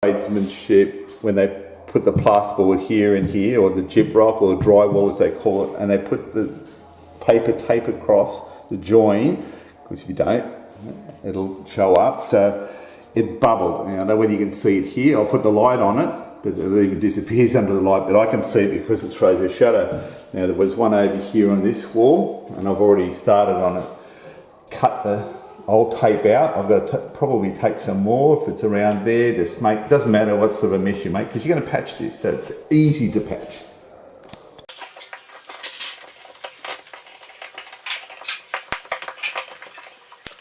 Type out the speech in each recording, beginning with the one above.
tradesmanship when they put the plasterboard here and here, or the gyprock or drywall as they call it, and they put the paper tape across the join, because if you don't, it'll show up. So it bubbled. Now, I don't know whether you can see it here. I'll put the light on it, but it even disappears under the light, but I can see it because it throws a shadow. Now, there was one over here on this wall, and I've already started on it. Cut the old tape out. I've got to probably take some more if it's around there. Just make, it doesn't matter what sort of a mesh you make, because you're going to patch this, so it's easy to patch.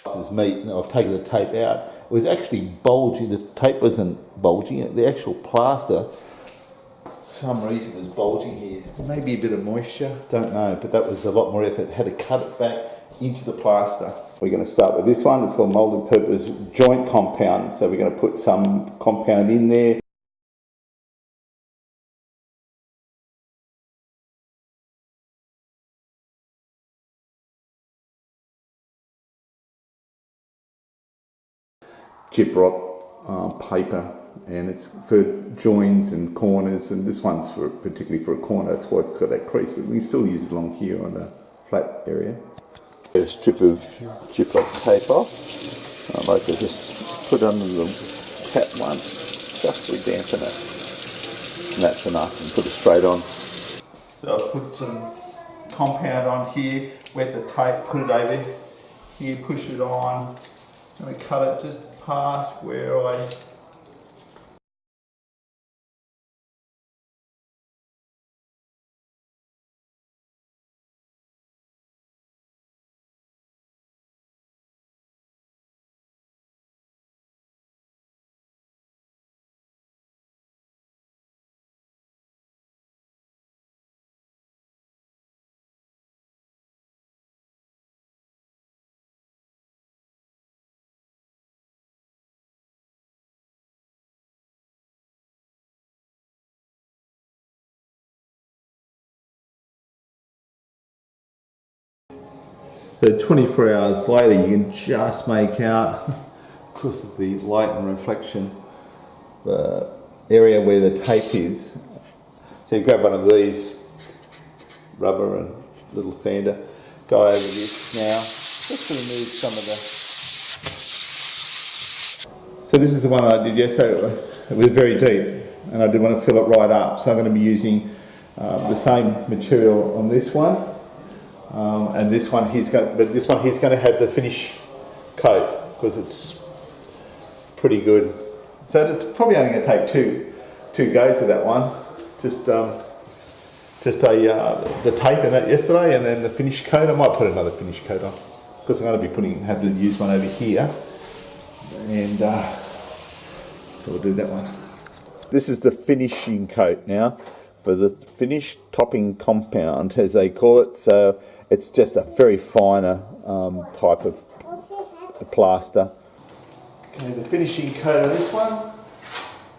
This is meat, and I've taken the tape out. It was actually bulgy. The tape wasn't bulging. The actual plaster, for some reason, was bulging here. Maybe a bit of moisture, don't know, but that was a lot more effort. Had to cut it back into the plaster. We're going to start with this one. It's called Moulded Purpose Joint Compound. So we're going to put some compound in there. Gyprock paper, and it's for joins and corners, and this one's for particularly for a corner. That's why it's got that crease, but we can still use it along here on the flat area. Get a strip of gyprock tape off. I like to just put it under the tap once, just to dampen it, and that's enough, and put it straight on. So I've put some compound on here, wet the tape, put it over here, push it on, and we cut it just past where I So 24 hours later, you can just make out, because of the light and reflection, the area where the tape is. So you grab one of these, rubber and little sander, go over this now, just to remove some of the... So this is the one I did yesterday. It was very deep, and I did want to fill it right up. So I'm going to be using the same material on this one. And this one he's going to have the finish coat, because it's pretty good. So it's probably only going to take two goes of that one. Just the tape in that yesterday, and then the finish coat. I might put another finish coat on, because I'm going to be have to use one over here, and so we'll do that one. This is the finishing coat now for the finished topping compound, as they call it. So it's just a very finer type of plaster. Okay, the finishing coat on this one.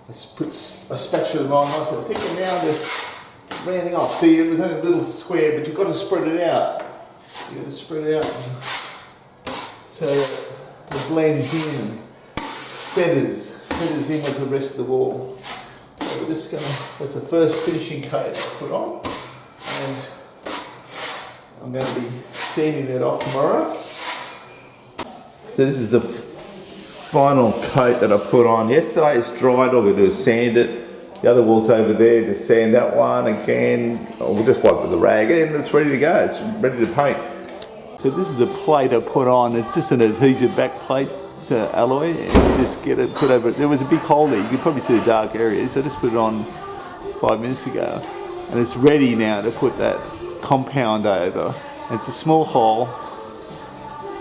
Let's put a spatula on nice and thick, and now just rounding off. See, it was only a little square, but you've got to spread it out. You've got to spread it out so it blends in, feathers in with the rest of the wall. So we're just going to, that's the first finishing coat I put on, and I'm going to be sanding that off tomorrow. So this is the final coat that I put on yesterday. It's dried. All I'm going to do is sand it. The other wall's over there. Just sand that one again. We'll just wipe with the rag, and it's ready to go. It's ready to paint. So this is a plate I put on. It's just an adhesive back plate. It's an alloy, and you just get it put over. There was a big hole there. You can probably see the dark area. So I just put it on 5 minutes ago, and it's ready now to put that compound over. It's a small hole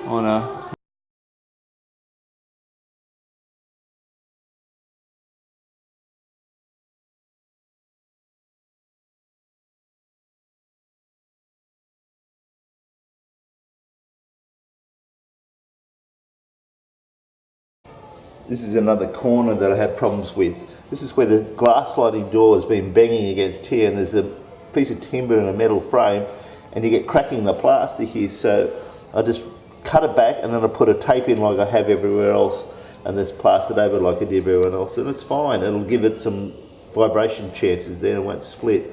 on a... This is another corner that I have problems with. This is where the glass sliding door has been banging against here, and there's a piece of timber and a metal frame, and you get cracking the plaster here. So I just cut it back, and then I put a tape in like I have everywhere else, and it's plastered over like I did everyone else, and it's fine. It'll give it some vibration chances there, and it won't split.